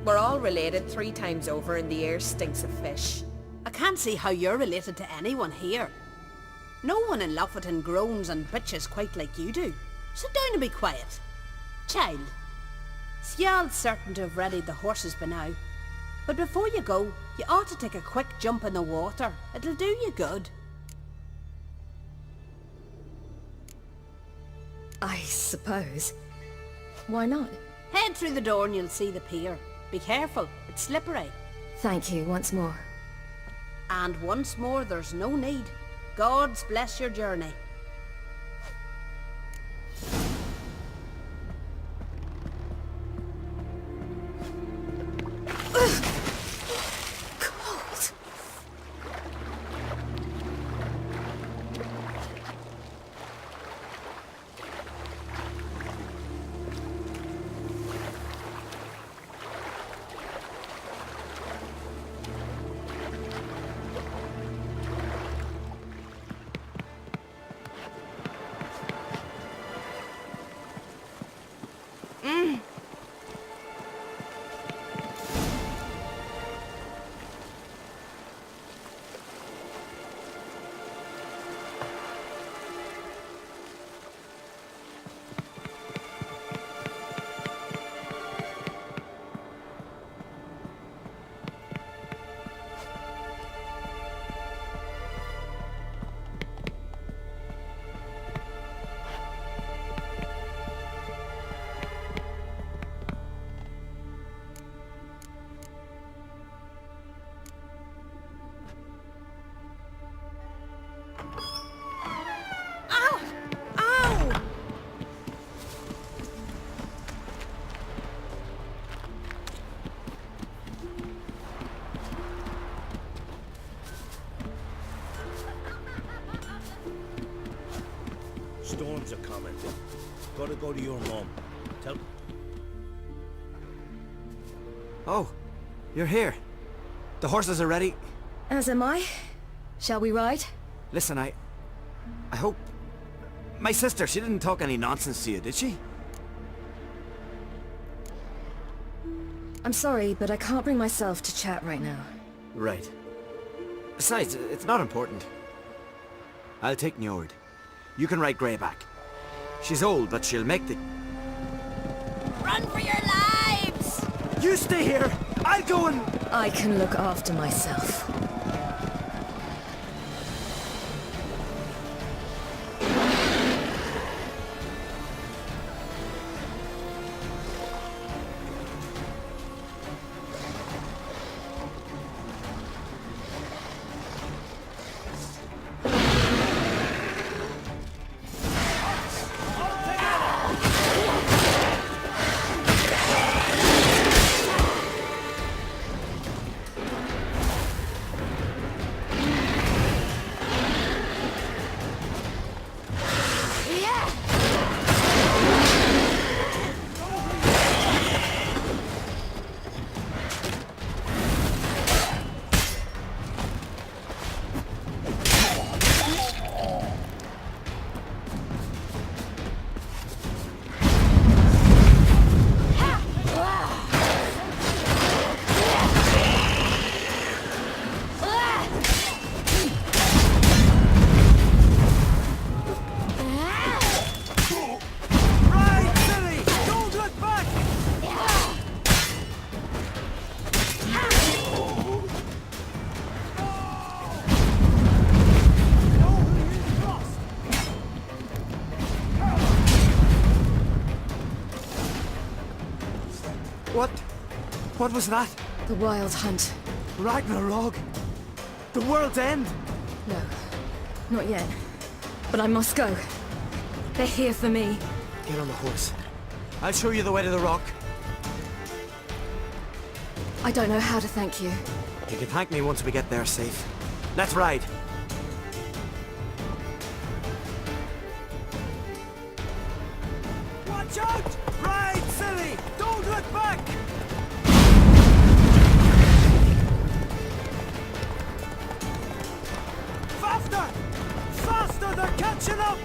We're all related 3 times over and the air stinks of fish. I can't see how you're related to anyone here. No one in Lofoten groans and bitches quite like you do. Sit down and be quiet. Child, Skjald's certain to have readied the horses by now. But before you go, you ought to take a quick jump in the water. It'll do you good. I suppose. Why not? Head through the door and you'll see the pier. Be careful, it's slippery. Thank you once more. And once more, there's no need. God's bless your journey. Storms are coming. Gotta go to your mum. Tell... Oh, you're here. The horses are ready. As am I. Shall we ride? Listen, I hope... My sister, she didn't talk any nonsense to you, did she? I'm sorry, but I can't bring myself to chat right now. Right. Besides, it's not important. I'll take Njord. You can ride Greyback. She's old, but she'll make the... Run for your lives! You stay here! I'll go and... I can look after myself. What was that? The Wild Hunt. Ragnarok? The world's end? No, not yet. But I must go. They're here for me. Get on the horse. I'll show you the way to the rock. I don't know how to thank you. You can thank me once we get there safe. Let's ride. Watch out! Ride, silly! Don't look back! Faster! Faster! They're catching up!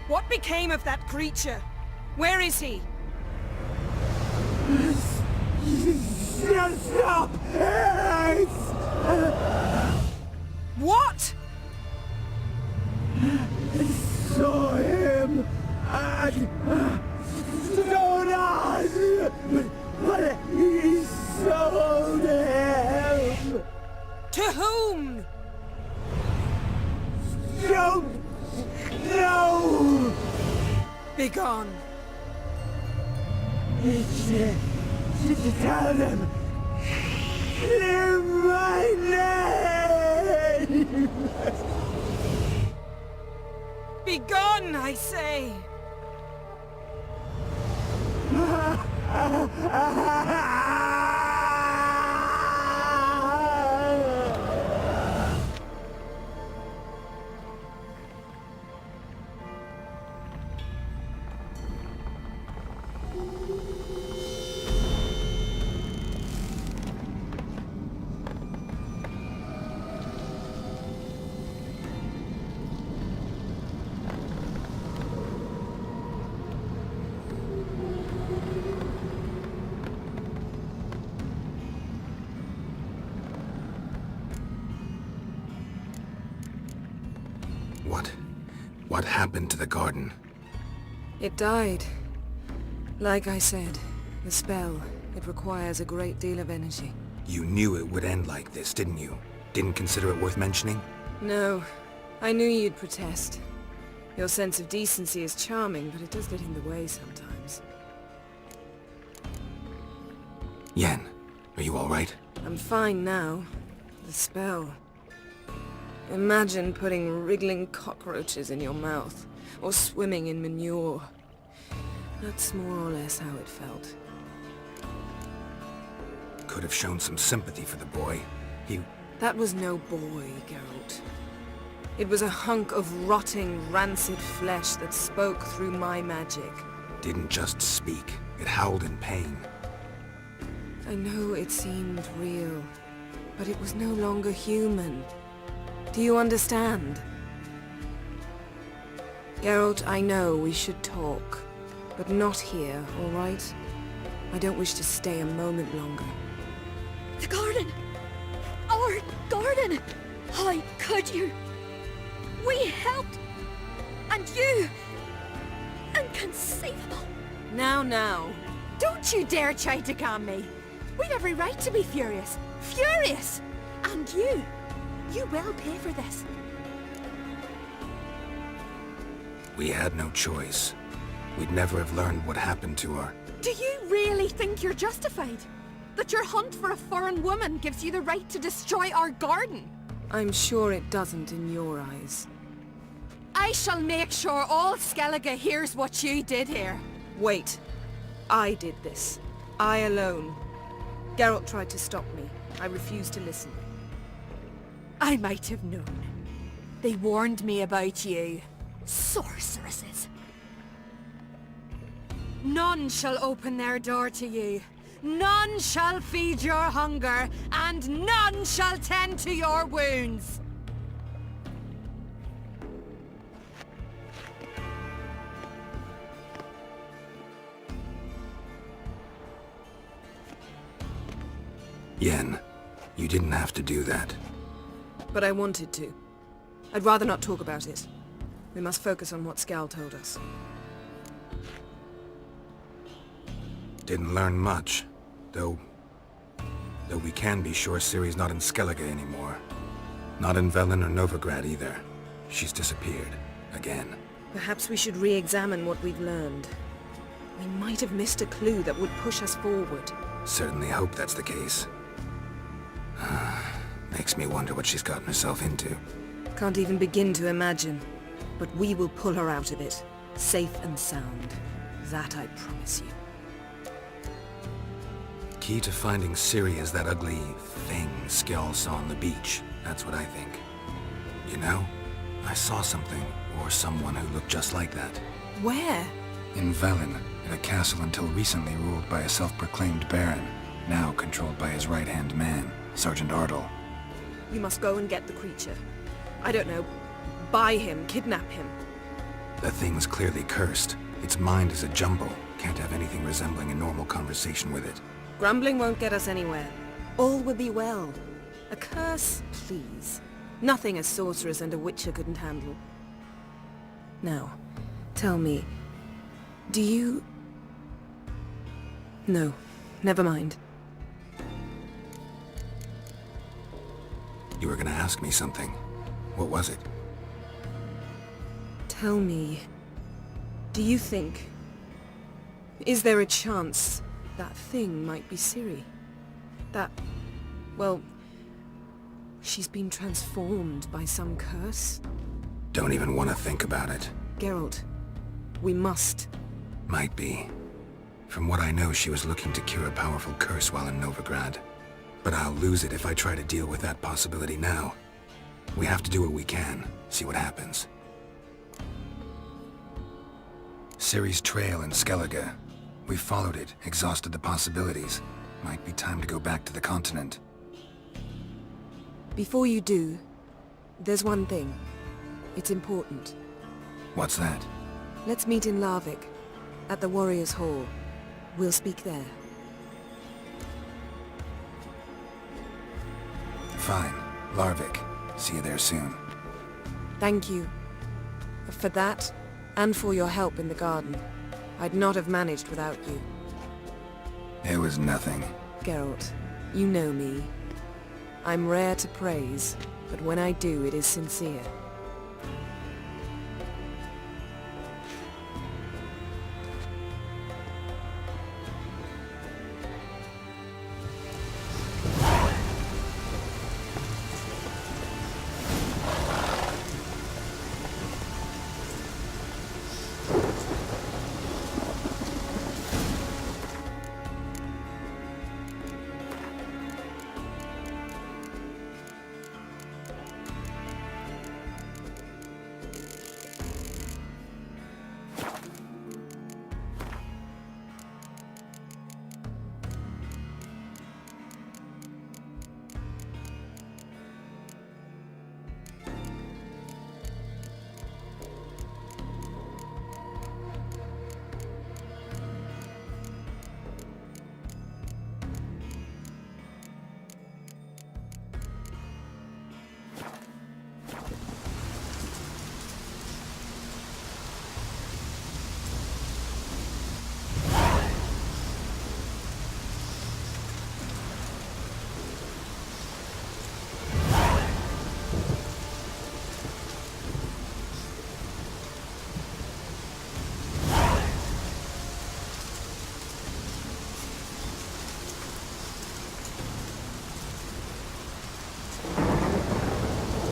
What became of that creature? Where is he? Stop! What? Saw him at Stonas, but he sold him. To whom? Don't know. Begone. To tell them, clear my name. Begone, I say! What happened to the garden? It died. Like I said, the spell, it requires a great deal of energy. You knew it would end like this, didn't you? Didn't consider it worth mentioning? No. I knew you'd protest. Your sense of decency is charming, but it does get in the way sometimes. Yen, are you alright? I'm fine now. The spell. Imagine putting wriggling cockroaches in your mouth, or swimming in manure. That's more or less how it felt. Could have shown some sympathy for the boy. That was no boy, Geralt. It was a hunk of rotting, rancid flesh that spoke through my magic. Didn't just speak. It howled in pain. I know it seemed real, but it was no longer human. Do you understand? Geralt, I know we should talk, but not here, all right? I don't wish to stay a moment longer. The garden! Our garden! How could you? We helped! And you! Inconceivable! Now. Don't you dare try to calm me! We've every right to be furious! Furious! And you will pay for this. We had no choice. We'd never have learned what happened to her. Do you really think you're justified? That your hunt for a foreign woman gives you the right to destroy our garden? I'm sure it doesn't in your eyes. I shall make sure all Skellige hears what you did here. Wait. I did this. I alone. Geralt tried to stop me. I refused to listen. I might have known. They warned me about you. Sorceresses. None shall open their door to you. None shall feed your hunger, and none shall tend to your wounds. Yen, you didn't have to do that. But I wanted to. I'd rather not talk about it. We must focus on what Skal told us. Didn't learn much, though we can be sure Ciri's not in Skellige anymore. Not in Velen or Novigrad either. She's disappeared. Again. Perhaps we should re-examine what we've learned. We might have missed a clue that would push us forward. Certainly hope that's the case. Makes me wonder what she's gotten herself into. Can't even begin to imagine. But we will pull her out of it. Safe and sound. That I promise you. Key to finding Ciri is that ugly thing Skjall saw on the beach. That's what I think. You know, I saw something, or someone who looked just like that. Where? In Velen, in a castle until recently ruled by a self-proclaimed baron, now controlled by his right-hand man, Sergeant Ardle. We must go and get the creature. I don't know, buy him, kidnap him. The thing's clearly cursed. Its mind is a jumble. Can't have anything resembling a normal conversation with it. Grumbling won't get us anywhere. All will be well. A curse, please. Nothing a sorceress and a witcher couldn't handle. Now, tell me, do you... No, never mind. You were gonna ask me something. What was it? Tell me, do you think... Is there a chance that thing might be Ciri? That... well... she's been transformed by some curse? Don't even want to think about it. Geralt, we must. Might be. From what I know, she was looking to cure a powerful curse while in Novigrad. But I'll lose it if I try to deal with that possibility now. We have to do what we can, see what happens. Ciri's trail in Skellige. We followed it, exhausted the possibilities. Might be time to go back to the continent. Before you do, there's one thing. It's important. What's that? Let's meet in Larvik, at the Warriors' Hall. We'll speak there. Fine. Larvik. See you there soon. Thank you. For that, and for your help in the garden. I'd not have managed without you. It was nothing. Geralt, you know me. I'm rare to praise, but when I do, it is sincere.